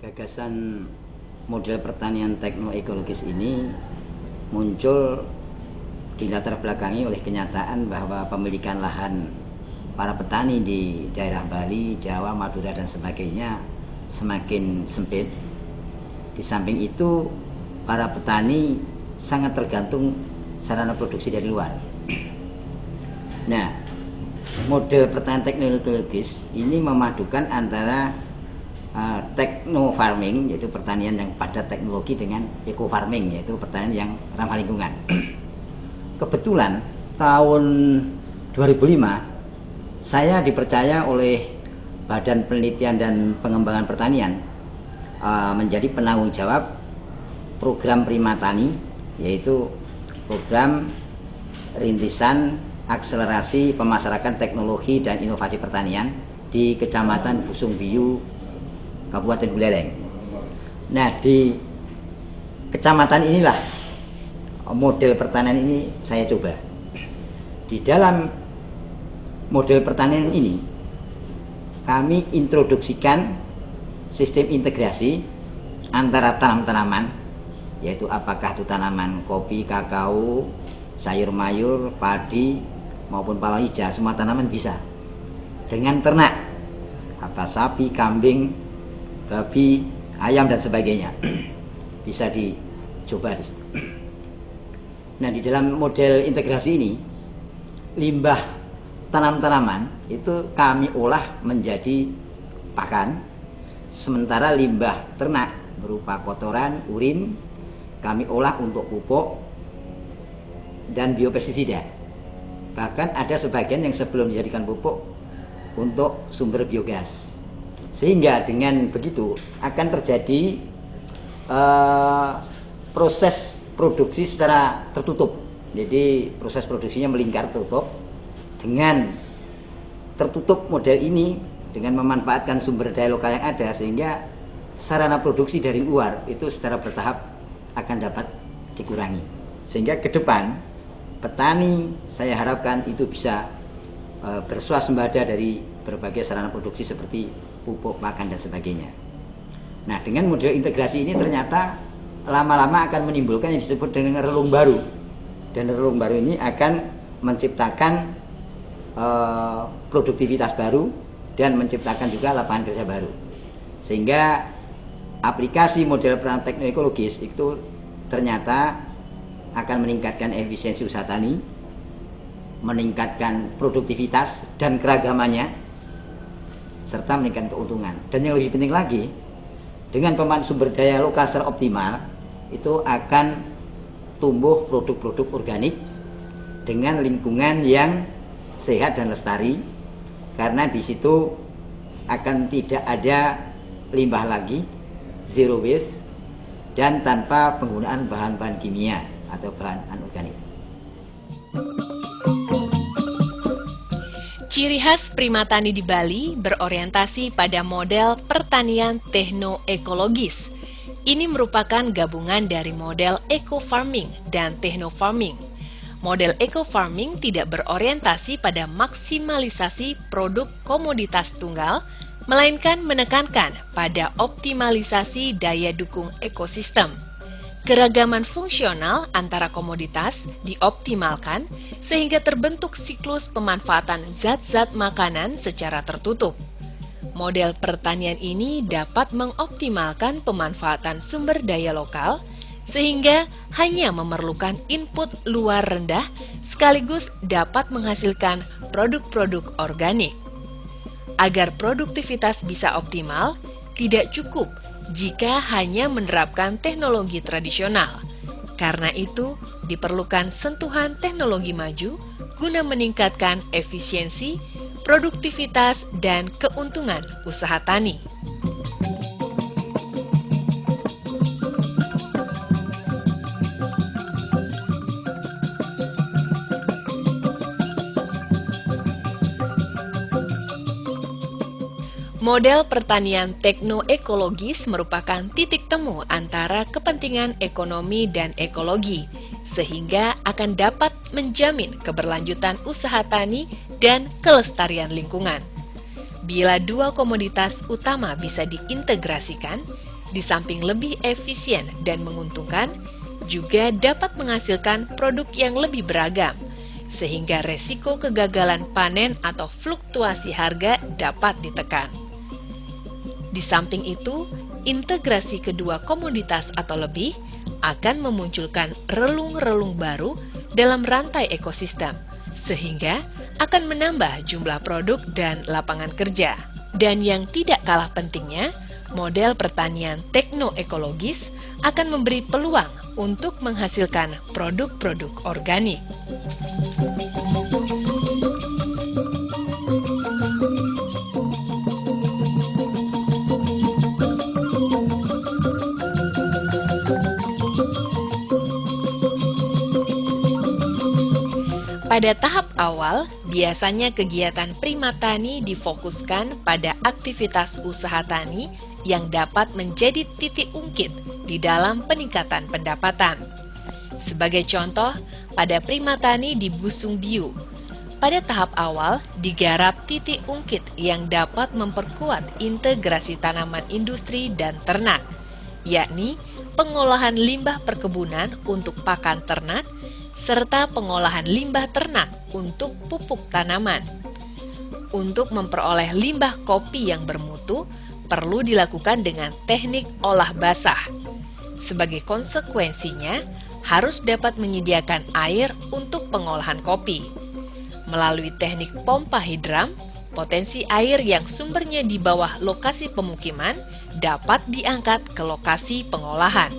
Gagasan model pertanian teknoekologis ini muncul dilatar belakangi oleh kenyataan bahwa pemilikan lahan para petani di daerah Bali, Jawa, Madura dan sebagainya semakin sempit. Di samping itu, para petani sangat tergantung sarana produksi dari luar. Nah, model pertanian teknoekologis ini memadukan antara techno farming, yaitu pertanian yang pada teknologi, dengan eco farming, yaitu pertanian yang ramah lingkungan. Kebetulan tahun 2005 saya dipercaya oleh Badan Penelitian dan Pengembangan Pertanian menjadi penanggung jawab program Primatani, yaitu program rintisan akselerasi pemasarakatan teknologi dan inovasi pertanian di Kecamatan Busung Biu, Kabupaten Buleleng. Nah, di kecamatan inilah model pertanian ini saya coba. Di dalam model pertanian ini kami introduksikan sistem integrasi antara tanam-tanaman, yaitu apakah itu tanaman kopi, kakao, sayur mayur, padi maupun palawija, semua tanaman bisa. Dengan ternak, apa sapi, kambing, babi, ayam dan sebagainya bisa dicoba di situ. Nah, di dalam model integrasi ini, limbah tanam-tanaman itu kami olah menjadi pakan, sementara limbah ternak berupa kotoran, urin kami olah untuk pupuk dan biopestisida. Bahkan ada sebagian yang sebelum dijadikan pupuk untuk sumber biogas. Sehingga dengan begitu akan terjadi proses produksi secara tertutup. Jadi proses produksinya melingkar tertutup. Dengan tertutup model ini, dengan memanfaatkan sumber daya lokal yang ada, sehingga sarana produksi dari luar itu secara bertahap akan dapat dikurangi. Sehingga ke depan petani saya harapkan itu bisa berswasembada dari berbagai sarana produksi seperti pupuk, pakan dan sebagainya. Nah, dengan model integrasi ini ternyata lama-lama akan menimbulkan yang disebut dengan relung baru. Dan relung baru ini akan menciptakan produktivitas baru dan menciptakan juga lapangan kerja baru. Sehingga aplikasi model pertanian teknoekologis itu ternyata akan meningkatkan efisiensi usaha tani, meningkatkan produktivitas dan keragamannya, serta meningkatkan keuntungan. Dan yang lebih penting lagi, dengan pemanfaatan sumber daya lokal secara optimal, itu akan tumbuh produk-produk organik dengan lingkungan yang sehat dan lestari, karena di situ akan tidak ada limbah lagi, zero waste, dan tanpa penggunaan bahan-bahan kimia atau bahan anorganik. Ciri khas Primatani di Bali berorientasi pada model pertanian teknoekologis. Ini merupakan gabungan dari model eco farming dan techno farming. Model eco farming tidak berorientasi pada maksimalisasi produk komoditas tunggal, melainkan menekankan pada optimalisasi daya dukung ekosistem. Keragaman fungsional antara komoditas dioptimalkan sehingga terbentuk siklus pemanfaatan zat-zat makanan secara tertutup. Model pertanian ini dapat mengoptimalkan pemanfaatan sumber daya lokal sehingga hanya memerlukan input luar rendah sekaligus dapat menghasilkan produk-produk organik. Agar produktivitas bisa optimal, tidak cukup jika hanya menerapkan teknologi tradisional. Karena itu, diperlukan sentuhan teknologi maju guna meningkatkan efisiensi, produktivitas, dan keuntungan usaha tani. Model pertanian teknoekologis merupakan titik temu antara kepentingan ekonomi dan ekologi, sehingga akan dapat menjamin keberlanjutan usaha tani dan kelestarian lingkungan. Bila dua komoditas utama bisa diintegrasikan, di samping lebih efisien dan menguntungkan, juga dapat menghasilkan produk yang lebih beragam, sehingga resiko kegagalan panen atau fluktuasi harga dapat ditekan. Di samping itu, integrasi kedua komoditas atau lebih akan memunculkan relung-relung baru dalam rantai ekosistem, sehingga akan menambah jumlah produk dan lapangan kerja. Dan yang tidak kalah pentingnya, model pertanian teknoekologis akan memberi peluang untuk menghasilkan produk-produk organik. Pada tahap awal, biasanya kegiatan Primatani difokuskan pada aktivitas usaha tani yang dapat menjadi titik ungkit di dalam peningkatan pendapatan. Sebagai contoh, pada Primatani di Busung Biu, pada tahap awal digarap titik ungkit yang dapat memperkuat integrasi tanaman industri dan ternak, yakni pengolahan limbah perkebunan untuk pakan ternak, serta pengolahan limbah ternak untuk pupuk tanaman. Untuk memperoleh limbah kopi yang bermutu, perlu dilakukan dengan teknik olah basah. Sebagai konsekuensinya, harus dapat menyediakan air untuk pengolahan kopi. Melalui teknik pompa hidram, potensi air yang sumbernya di bawah lokasi pemukiman dapat diangkat ke lokasi pengolahan.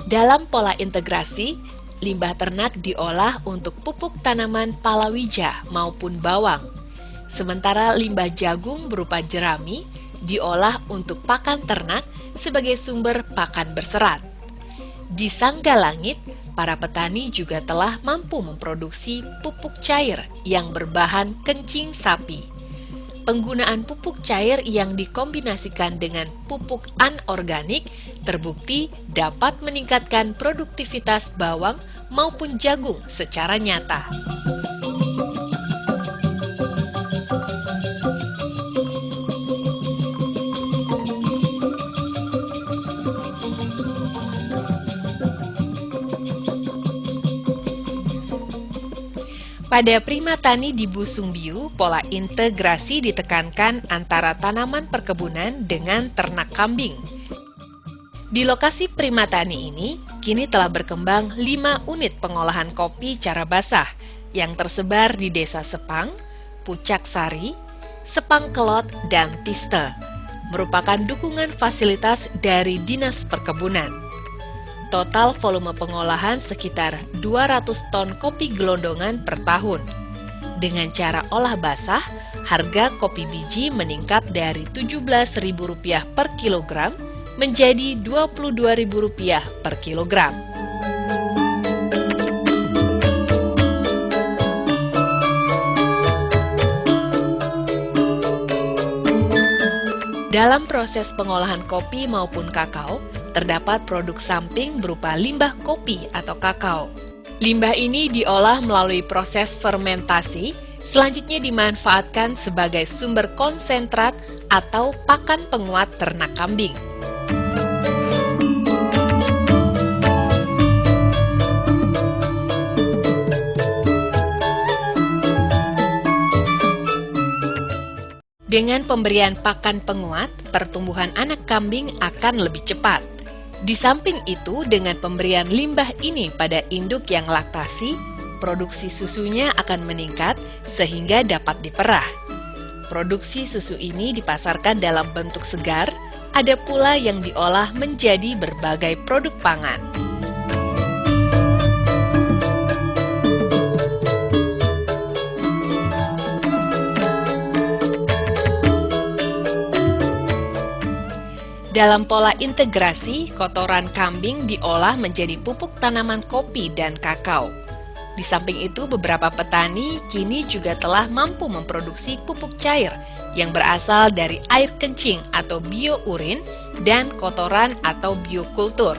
Dalam pola integrasi, limbah ternak diolah untuk pupuk tanaman palawija maupun bawang. Sementara limbah jagung berupa jerami diolah untuk pakan ternak sebagai sumber pakan berserat. Di Sanggalangit, para petani juga telah mampu memproduksi pupuk cair yang berbahan kencing sapi. Penggunaan pupuk cair yang dikombinasikan dengan pupuk anorganik terbukti dapat meningkatkan produktivitas bawang maupun jagung secara nyata. Pada Primatani di Busung Biu, pola integrasi ditekankan antara tanaman perkebunan dengan ternak kambing. Di lokasi Primatani ini, kini telah berkembang 5 unit pengolahan kopi cara basah yang tersebar di Desa Sepang, Pucak Sari, Sepang Kelot, dan Tiste, merupakan dukungan fasilitas dari Dinas Perkebunan. Total volume pengolahan sekitar 200 ton kopi gelondongan per tahun. Dengan cara olah basah, harga kopi biji meningkat dari Rp17.000 per kilogram menjadi Rp22.000 per kilogram. Dalam proses pengolahan kopi maupun kakao, terdapat produk samping berupa limbah kopi atau kakao. Limbah ini diolah melalui proses fermentasi, selanjutnya dimanfaatkan sebagai sumber konsentrat atau pakan penguat ternak kambing. Dengan pemberian pakan penguat, pertumbuhan anak kambing akan lebih cepat. Di samping itu, dengan pemberian limbah ini pada induk yang laktasi, produksi susunya akan meningkat sehingga dapat diperah. Produksi susu ini dipasarkan dalam bentuk segar, ada pula yang diolah menjadi berbagai produk pangan. Dalam pola integrasi, kotoran kambing diolah menjadi pupuk tanaman kopi dan kakao. Di samping itu, beberapa petani kini juga telah mampu memproduksi pupuk cair yang berasal dari air kencing atau biourin dan kotoran atau biokultur.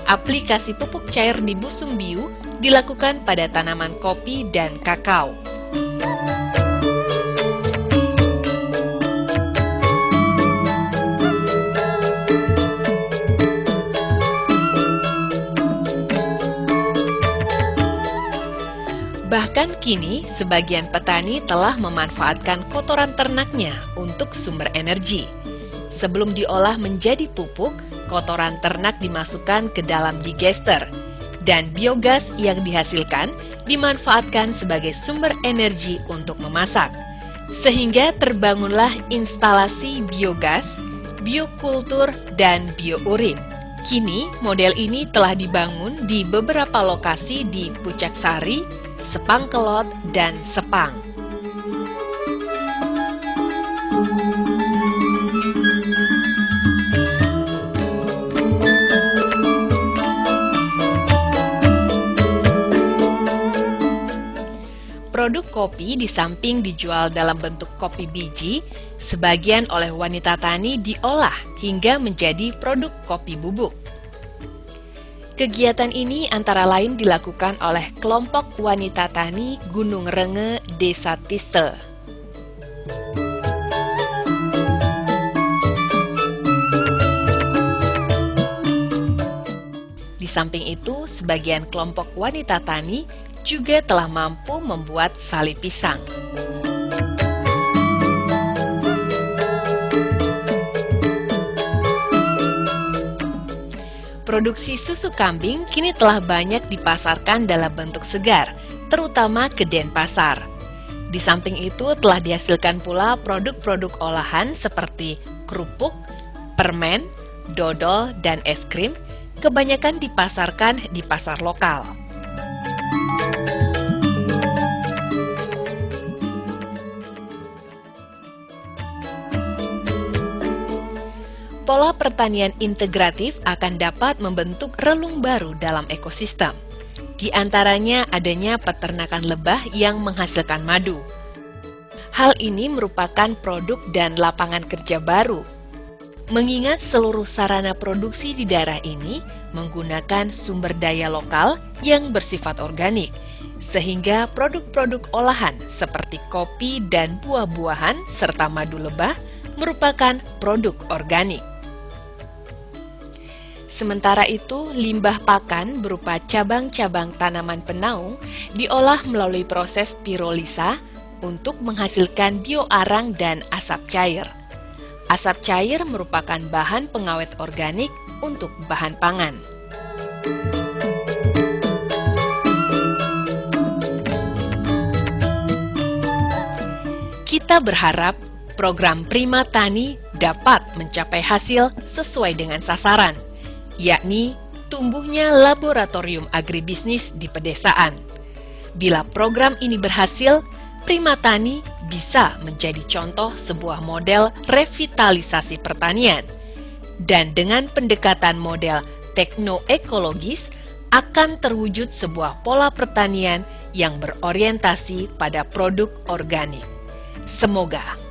Aplikasi pupuk cair di Busung Biu dilakukan pada tanaman kopi dan kakao. Bahkan kini, sebagian petani telah memanfaatkan kotoran ternaknya untuk sumber energi. Sebelum diolah menjadi pupuk, kotoran ternak dimasukkan ke dalam digester, dan biogas yang dihasilkan dimanfaatkan sebagai sumber energi untuk memasak. Sehingga terbangunlah instalasi biogas, biokultur, dan biourin. Kini, model ini telah dibangun di beberapa lokasi di Pucaksari, Sepangkelot, dan Sepang. Produk kopi di samping dijual dalam bentuk kopi biji, sebagian oleh wanita tani diolah hingga menjadi produk kopi bubuk. Kegiatan ini antara lain dilakukan oleh kelompok wanita tani Gunung Renge, Desa Tiste. Di samping itu, sebagian kelompok wanita tani juga telah mampu membuat sali pisang. Produksi susu kambing kini telah banyak dipasarkan dalam bentuk segar, terutama ke Denpasar. Di samping itu telah dihasilkan pula produk-produk olahan seperti kerupuk, permen, dodol, dan es krim, kebanyakan dipasarkan di pasar lokal. Pola pertanian integratif akan dapat membentuk relung baru dalam ekosistem. Di antaranya adanya peternakan lebah yang menghasilkan madu. Hal ini merupakan produk dan lapangan kerja baru. Mengingat seluruh sarana produksi di daerah ini menggunakan sumber daya lokal yang bersifat organik, sehingga produk-produk olahan seperti kopi dan buah-buahan serta madu lebah merupakan produk organik. Sementara itu, limbah pakan berupa cabang-cabang tanaman penaung diolah melalui proses pirolisa untuk menghasilkan bioarang dan asap cair. Asap cair merupakan bahan pengawet organik untuk bahan pangan. Kita berharap program Prima Tani dapat mencapai hasil sesuai dengan sasaran, yakni tumbuhnya laboratorium agribisnis di pedesaan. Bila program ini berhasil, Prima Tani bisa menjadi contoh sebuah model revitalisasi pertanian. Dan dengan pendekatan model teknoekologis, akan terwujud sebuah pola pertanian yang berorientasi pada produk organik. Semoga